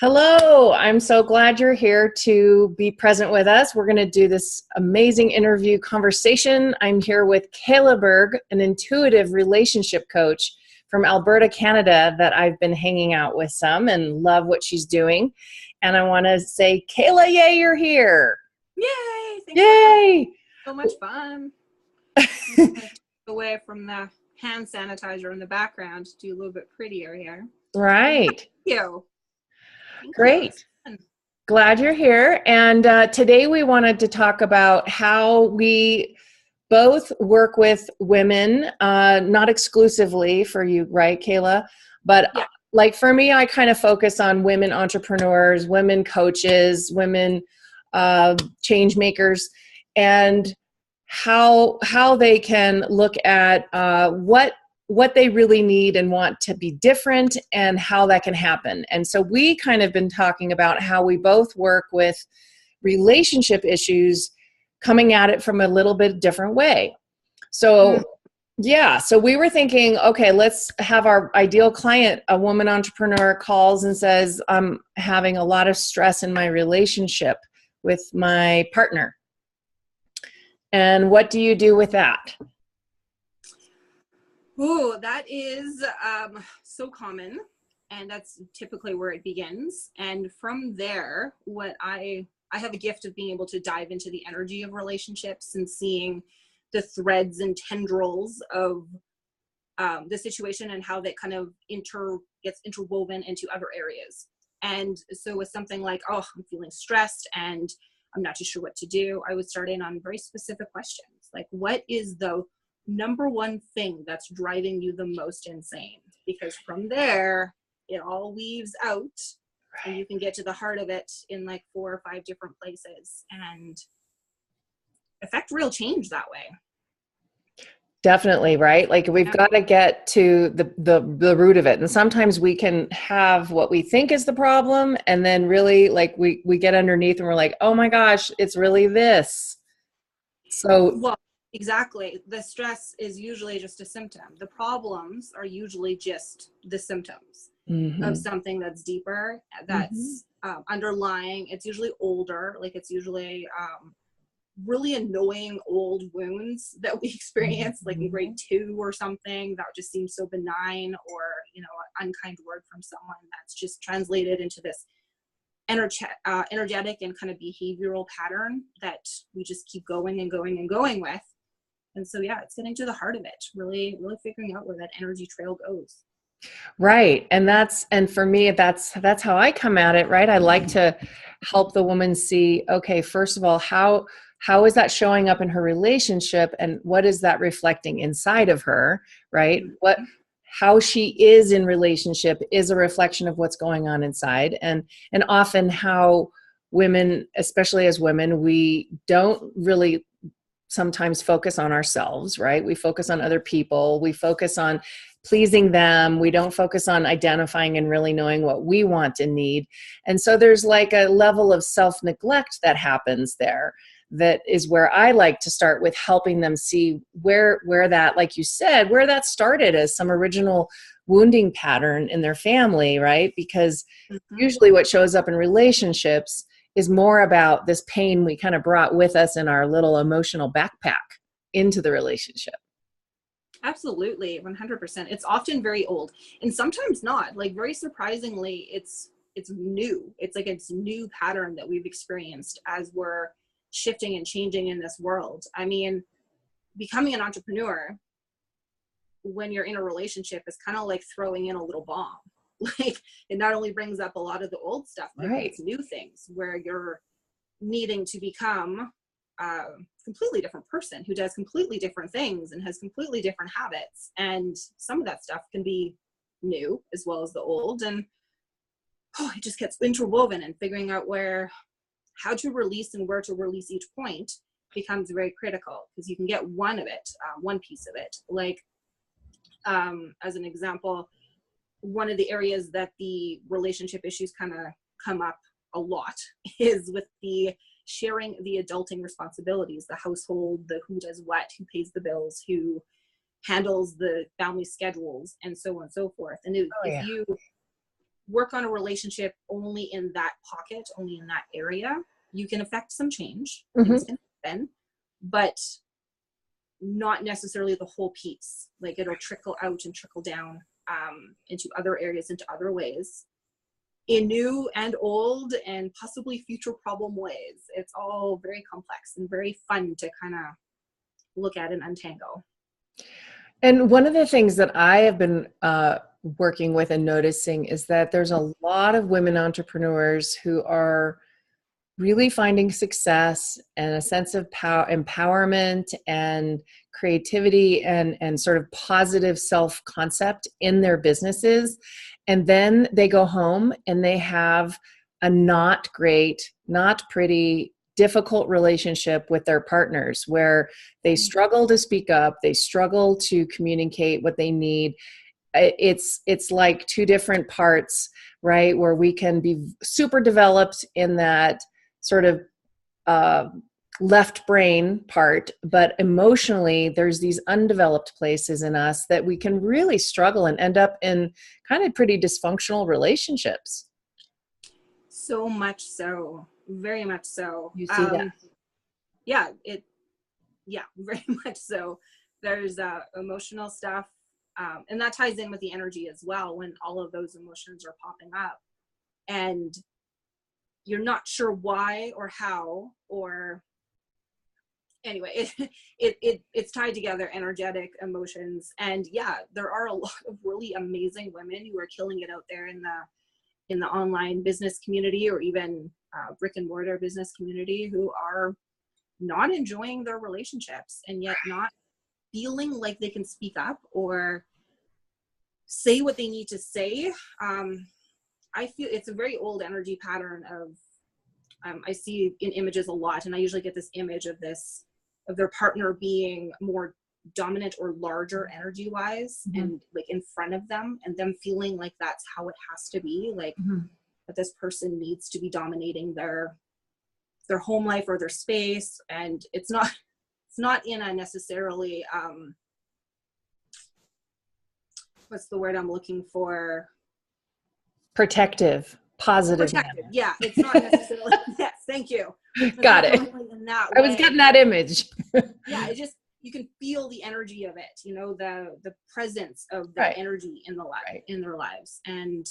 Hello, I'm so glad you're here to be present with us. We're going to do this amazing interview conversation. I'm here with Kayla Berg, an intuitive relationship coach from Alberta, Canada, that I've been hanging out with some and love what she's doing. And I want to say, Kayla, yay, you're here. Yay! Thanks Yay! so much fun. Away from the hand sanitizer in the background to do a little bit prettier here. Right. Thank you. Great. Glad you're here. And today we wanted to talk about how we both work with women, not exclusively for you, right, Kayla? But yeah. Like for me, I kind of focus on women entrepreneurs, women coaches, women change makers, and how they can look at what they really need and want to be different and how that can happen. And so we kind of been talking about how we both work with relationship issues, coming at it from a little bit different way. So yeah, so we were thinking, okay, let's have our ideal client, a woman entrepreneur, calls and says, I'm having a lot of stress in my relationship with my partner. And what do you do with that? Oh, that is so common, and that's typically where it begins. And from there, what I have a gift of being able to dive into the energy of relationships and seeing the threads and tendrils of the situation and how that kind of gets interwoven into other areas. And so with something like, oh, I'm feeling stressed and I'm not too sure what to do, I would start in on very specific questions. Like, what is the number one thing that's driving you the most insane? Because from there, it all weaves out, and you can get to the heart of it in like 4 or 5 different places and affect real change that way. Definitely, right? Like we've got to get to the root of it. And sometimes we can have what we think is the problem, and then really like we get underneath and we're like, oh my gosh, it's really this. So well, exactly. The stress is usually just a symptom. The problems are usually just the symptoms of something that's deeper, that's underlying. It's usually older, like it's usually really annoying old wounds that we experienced like in grade 2 or something that just seems so benign, or an unkind word from someone that's just translated into this energetic and kind of behavioral pattern that we just keep going and going and going with. And so yeah, it's getting to the heart of it, really figuring out where that energy trail goes. right. And for me, that's how I come at it, right? I like to help the woman see, okay, first of all, how is that showing up in her relationship, and what is that reflecting inside of her, right? How she is in relationship is a reflection of what's going on inside. And often how women, especially as women, we don't really sometimes focus on ourselves, right? We focus on other people. We focus on pleasing them. We don't focus on identifying and really knowing what we want and need. And so there's like a level of self-neglect that happens there. That is where I like to start with helping them see where that, like you said, where that started as some original wounding pattern in their family, right? Because usually what shows up in relationships is more about this pain we kind of brought with us in our little emotional backpack into the relationship. Absolutely, 100%. It's often very old, and sometimes not. Like, very surprisingly, it's new. It's like it's new pattern that we've experienced as we're shifting and changing in this world. I mean, becoming an entrepreneur when you're in a relationship is kind of like throwing in a little bomb. Like, it not only brings up a lot of the old stuff, but it's new things where you're needing to become a completely different person who does completely different things and has completely different habits. And some of that stuff can be new as well as the old. And it just gets interwoven, and figuring out how to release and where to release each point becomes very critical, because you can get one piece of it. Like, as an example, one of the areas that the relationship issues kind of come up a lot is with the sharing the adulting responsibilities, the household, the who does what, who pays the bills, who handles the family schedules, and so on and so forth. And if you work on a relationship only in that pocket, only in that area, you can affect some change. Things can happen, but not necessarily the whole piece. Like it'll trickle out and trickle down into other areas, into other ways, in new and old and possibly future problem ways. It's all very complex and very fun to kind of look at and untangle. And one of the things that I have been working with and noticing is that there's a lot of women entrepreneurs who are really finding success and a sense of power, empowerment and creativity and sort of positive self-concept in their businesses. And then they go home and they have a not great, not pretty, difficult relationship with their partners where they struggle to speak up, they struggle to communicate what they need. It's like two different parts, right? Where we can be super developed in that sort of left brain part, but emotionally there's these undeveloped places in us that we can really struggle and end up in kind of pretty dysfunctional relationships. So much so, very much so. You see that? Yeah, very much so. There's emotional stuff, and that ties in with the energy as well, when all of those emotions are popping up and you're not sure why or how, or anyway, it's tied together, energetic emotions. And yeah, there are a lot of really amazing women who are killing it out there in the online business community, or even brick and mortar business community, who are not enjoying their relationships and yet not feeling like they can speak up or say what they need to say. I feel it's a very old energy pattern of, I see in images a lot, and I usually get this image of their partner being more dominant or larger energy wise, and like in front of them, and them feeling like that's how it has to be, like that this person needs to be dominating their home life or their space. And it's not in a necessarily what's the word I'm looking for? Positive. Yeah, it's not necessarily. Yes, thank you. Got it. I was getting that image. Yeah, it just, you can feel the energy of it, the presence of that energy in in their lives, and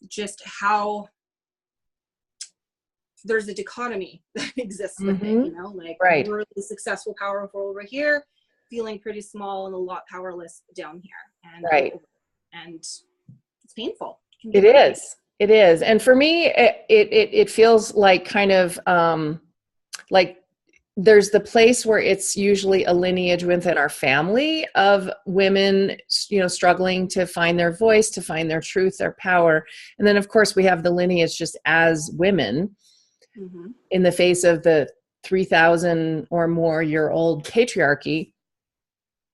just how there's a dichotomy that exists with it, like really successful, powerful over here, feeling pretty small and a lot powerless down here. And and it's painful. It is. It is. And for me, it feels like kind of like there's the place where it's usually a lineage within our family of women, struggling to find their voice, to find their truth, their power. And then of course we have the lineage just as women in the face of the 3,000 or more year old patriarchy,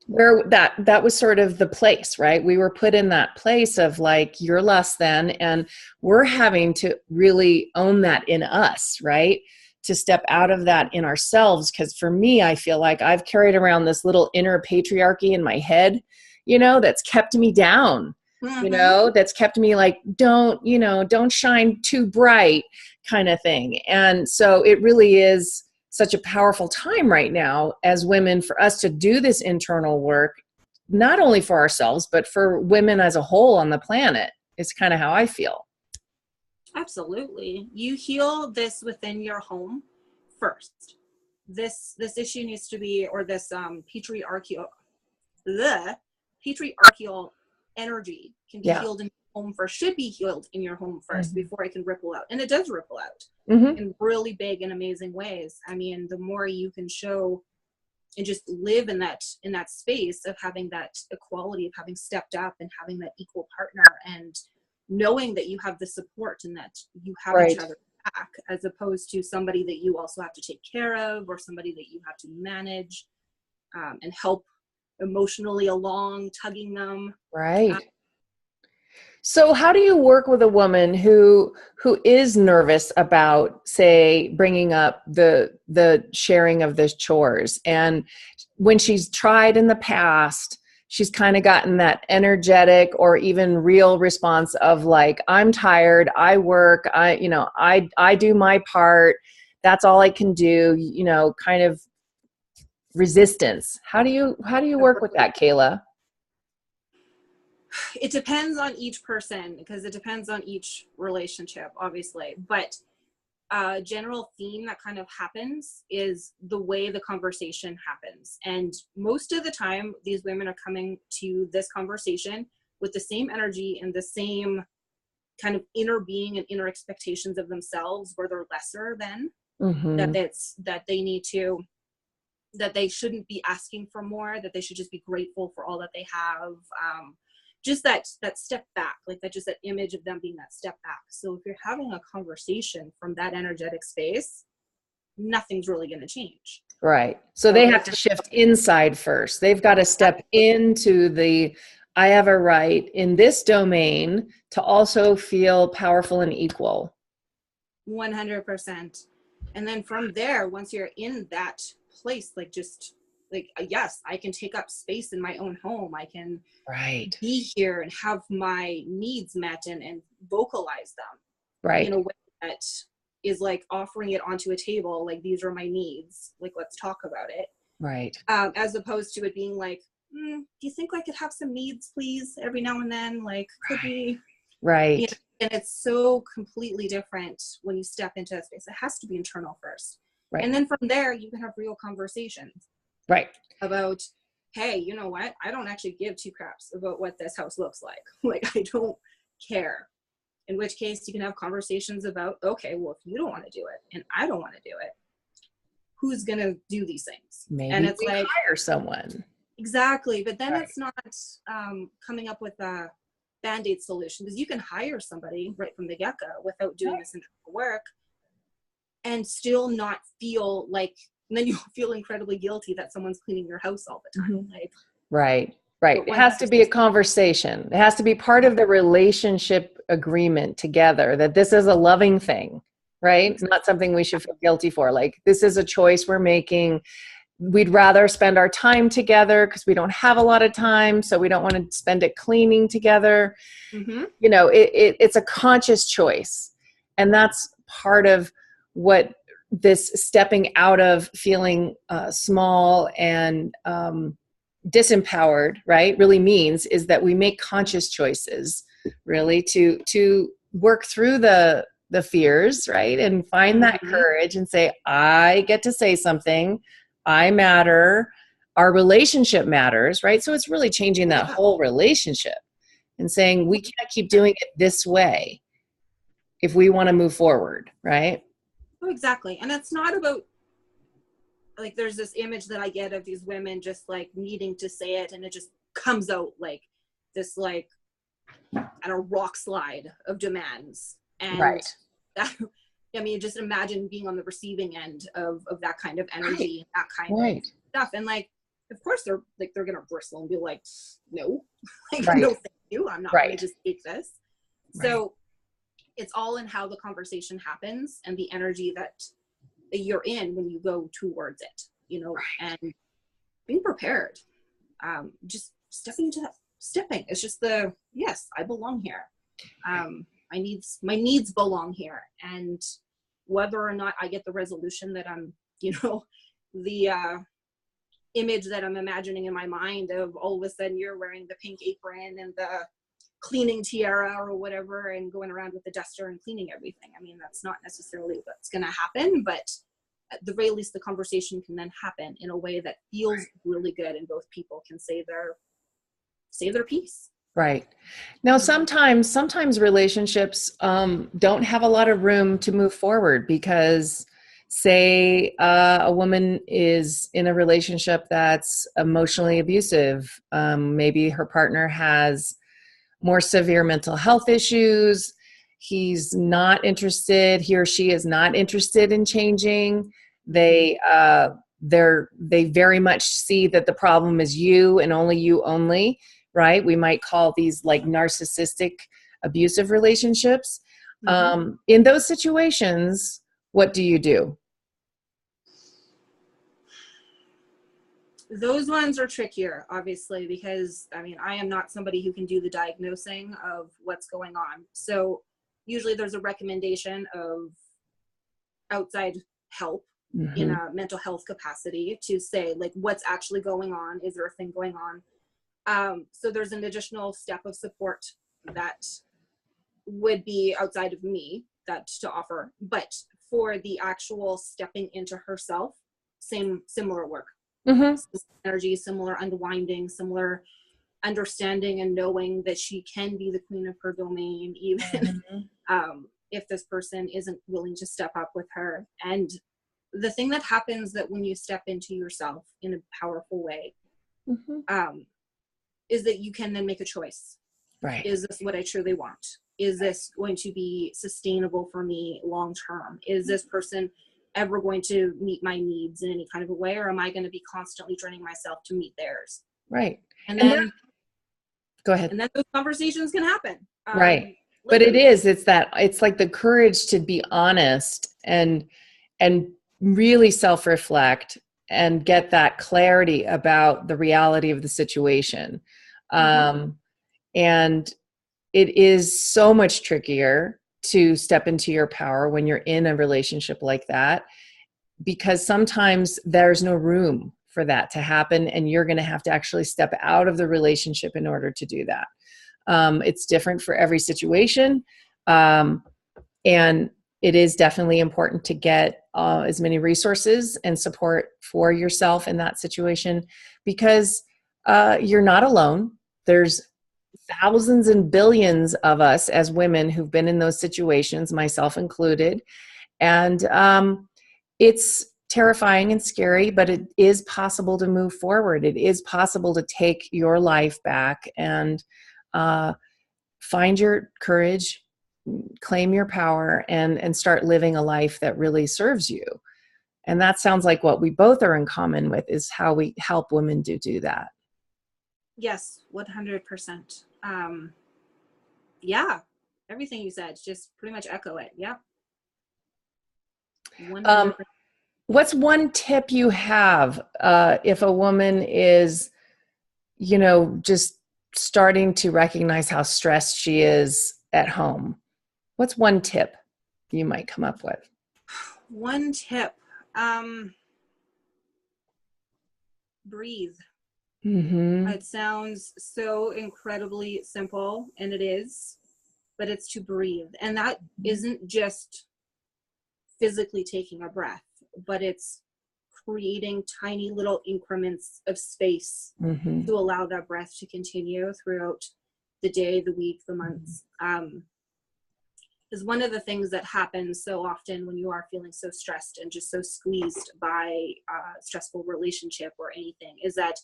where that was sort of the place, right? We were put in that place of like, you're less than, and we're having to really own that in us, right? To step out of that in ourselves. Because for me, I feel like I've carried around this little inner patriarchy in my head, that's kept me down, that's kept me like, don't shine too bright kind of thing. And so it really is such a powerful time right now as women for us to do this internal work, not only for ourselves, but for women as a whole on the planet. It's kind of how I feel. Absolutely. You heal this within your home first. This issue needs to be, or this patriarchal energy can be healed in your home first, should be healed in your home first before it can ripple out. And it does ripple out in really big and amazing ways. I mean, the more you can show and just live in that space of having that equality, of having stepped up and having that equal partner, and knowing that you have the support and that you have each other back, as opposed to somebody that you also have to take care of, or somebody that you have to manage and help emotionally along, tugging them. So how do you work with a woman who is nervous about, say, bringing up the sharing of the chores, and when she's tried in the past she's kind of gotten that energetic or even real response of like, I'm tired, I work, I do my part, that's all I can do, kind of resistance. How do you work with that, Kayla? It depends on each person, because it depends on each relationship, obviously. But a general theme that kind of happens is the way the conversation happens. And most of the time, these women are coming to this conversation with the same energy and the same kind of inner being and inner expectations of themselves, where they're lesser than, that they need to, that they shouldn't be asking for more, that they should just be grateful for all that they have. Just that step back, like that, just that image of them being that step back. So if you're having a conversation from that energetic space, nothing's really going to change. Right. So they have to shift inside first. They've got to step into I have a right in this domain to also feel powerful and equal. 100%. And then from there, once you're in that place, like just like, yes, I can take up space in my own home. I can be here and have my needs met and vocalize them in a way that is like offering it onto a table. Like, these are my needs. Like, let's talk about it. Right. As opposed to it being like, do you think I could have some needs, please, every now and then? Like, could we? Right. And it's so completely different when you step into that space. It has to be internal first. Right. And then from there, you can have real conversations. Right. About, hey, you know what? I don't actually give two craps about what this house looks like. Like, I don't care. In which case, you can have conversations about, okay, well, if you don't want to do it and I don't want to do it, who's going to do these things? Maybe and it's we like, hire someone. Exactly. But then it's not coming up with a Band-Aid solution, because you can hire somebody right from the get-go without doing this internal work and still not feel like, and then you'll feel incredibly guilty that someone's cleaning your house all the time. Like, right. It has to be a conversation. It has to be part of the relationship agreement together that this is a loving thing, right? It's not something we should feel guilty for. Like, this is a choice we're making. We'd rather spend our time together because we don't have a lot of time, so we don't want to spend it cleaning together. It's a conscious choice. And that's part of what this stepping out of feeling small and disempowered, right, really means, is that we make conscious choices, really, to work through the fears, right, and find that courage and say, I get to say something, I matter, our relationship matters, right? So it's really changing that whole relationship and saying, we can't keep doing it this way if we want to move forward, right? Oh, exactly. And it's not about, like, there's this image that I get of these women just like needing to say it, and it just comes out like this, like, a rock slide of demands. And that, I mean, just imagine being on the receiving end of that kind of energy, that kind of stuff. And like, of course they're going to bristle and be like, no, like, no, thank you. I'm not going to just take this. So it's all in how the conversation happens and the energy that you're in when you go towards it, and being prepared. Just stepping into that, it's just yes, I belong here. My needs belong here. And whether or not I get the resolution that I'm, the image that I'm imagining in my mind of all of a sudden you're wearing the pink apron and the cleaning tiara or whatever and going around with the duster and cleaning everything. I mean, that's not necessarily what's going to happen, but at the very least, the conversation can then happen in a way that feels really good, and both people can say their piece. Right. Now, sometimes relationships don't have a lot of room to move forward because, say, a woman is in a relationship that's emotionally abusive. Maybe her partner has more severe mental health issues. He's not interested. He or she is not interested in changing. They very much see that the problem is you and only you only. Right? We might call these like narcissistic abusive relationships. In those situations, what do you do? Those ones are trickier, obviously, because I mean, I am not somebody who can do the diagnosing of what's going on. So usually there's a recommendation of outside help in a mental health capacity to say, like, what's actually going on? Is there a thing going on? So there's an additional step of support that would be outside of me that to offer. But for the actual stepping into herself, similar work. Energy, similar unwinding, similar understanding and knowing that she can be the queen of her domain, even if this person isn't willing to step up with her. And the thing that happens that when you step into yourself in a powerful way is that you can then make a choice. Right. Is this what I truly want? Is this going to be sustainable for me long term? Is this person ever going to meet my needs in any kind of a way, or am I going to be constantly training myself to meet theirs? Right. And then go ahead. And then those conversations can happen. Right. But it's like the courage to be honest and really self-reflect and get that clarity about the reality of the situation. And it is so much trickier to step into your power when you're in a relationship like that, because sometimes there's no room for that to happen, and you're going to have to actually step out of the relationship in order to do that. It's different for every situation. And it is definitely important to get as many resources and support for yourself in that situation, because you're not alone. There's thousands and billions of us as women who've been in those situations, myself included. And it's terrifying and scary, but it is possible to move forward. It is possible to take your life back and find your courage, claim your power, and start living a life that really serves you. And that sounds like what we both are in common with, is how we help women do that. Yes, 100%. Yeah, everything you said, just pretty much echo it. Yeah. 100%. What's one tip you have if a woman is, just starting to recognize how stressed she is at home? What's one tip you might come up with? One tip, breathe. It sounds so incredibly simple, and it is, but it's to breathe. And that isn't just physically taking a breath, but it's creating tiny little increments of space to allow that breath to continue throughout the day, the week, the months. Is one of the things that happens so often when you are feeling so stressed and just so squeezed by a stressful relationship or anything, is that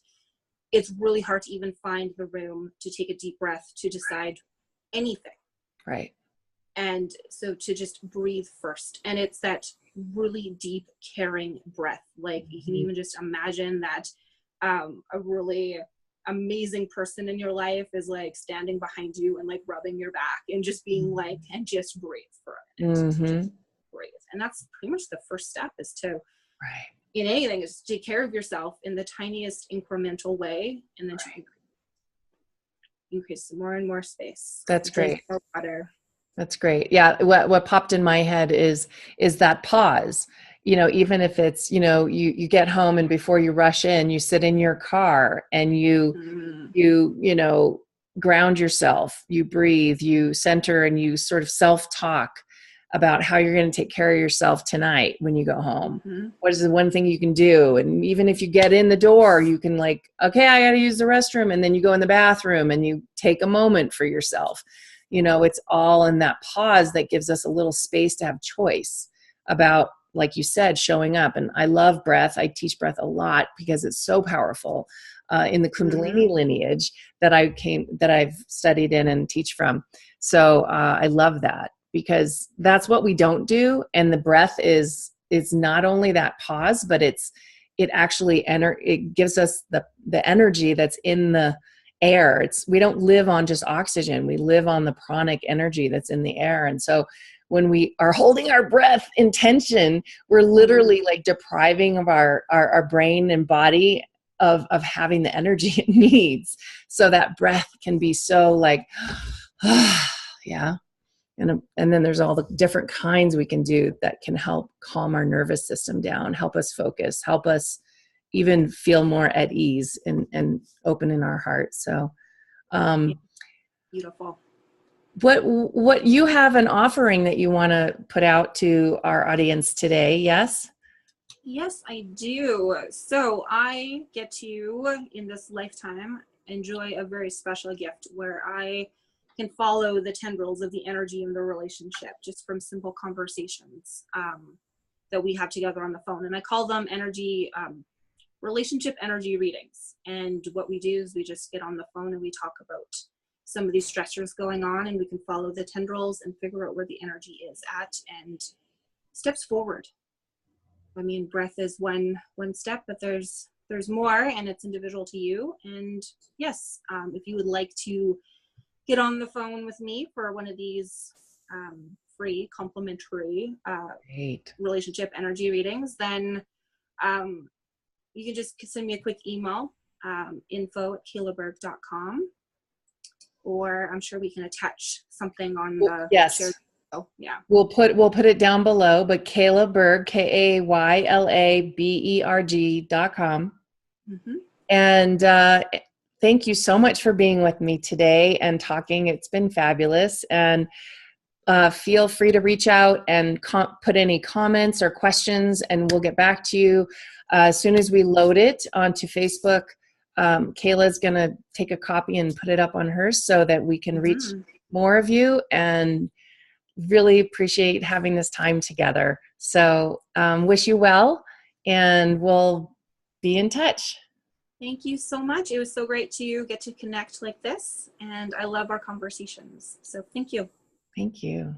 it's really hard to even find the room to take a deep breath to decide anything. Right. And so to just breathe first. And it's that really deep, caring breath. Like you can even just imagine that a really amazing person in your life is like standing behind you and like rubbing your back and just being like, and just breathe for a minute. Just breathe. And that's pretty much the first step, is to, in anything, is to take care of yourself in the tiniest incremental way, and then to increase more and more space. That's great. More water. That's great. Yeah. What popped in my head is that pause. Even if it's, you get home and before you rush in, you sit in your car and you ground yourself, you breathe, you center, and you sort of self-talk about how you're going to take care of yourself tonight when you go home. What is the one thing you can do? And even if you get in the door, you can like, okay, I got to use the restroom. And then you go in the bathroom and you take a moment for yourself. It's all in that pause that gives us a little space to have choice about, like you said, showing up. And I love breath. I teach breath a lot because it's so powerful in the Kundalini lineage that I've studied in and teach from. So I love that, because that's what we don't do. And the breath is not only that pause, but it actually it gives us the energy that's in the air. We don't live on just oxygen. We live on the pranic energy that's in the air. And so when we are holding our breath in tension, we're literally like depriving of our brain and body of having the energy it needs. So that breath can be so like, yeah. And then there's all the different kinds we can do that can help calm our nervous system down, help us focus, help us even feel more at ease and open in our heart. So, Yeah, beautiful. what you have an offering that you want to put out to our audience today? Yes? Yes, I do. So I get to, in this lifetime, enjoy a very special gift where I can follow the tendrils of the energy in the relationship just from simple conversations that we have together on the phone. And I call them relationship energy readings. And what we do is we just get on the phone and we talk about some of these stressors going on, and we can follow the tendrils and figure out where the energy is at and steps forward. I mean, breath is one step, but there's more, and it's individual to you. And yes, if you would like to get on the phone with me for one of these free complimentary relationship energy readings, then you can just send me a quick email, info@kaylaberg.com, or I'm sure we can attach something on the shared. Oh, yeah. We'll put it down below, but Kayla Berg, KaylaBerg.com. Mm-hmm. And thank you so much for being with me today and talking. It's been fabulous. And feel free to reach out and put any comments or questions, and we'll get back to you as soon as we load it onto Facebook. Kayla's going to take a copy and put it up on hers so that we can reach more of you, and really appreciate having this time together. So wish you well, and we'll be in touch. Thank you so much. It was so great to get to connect like this, and I love our conversations. So thank you. Thank you.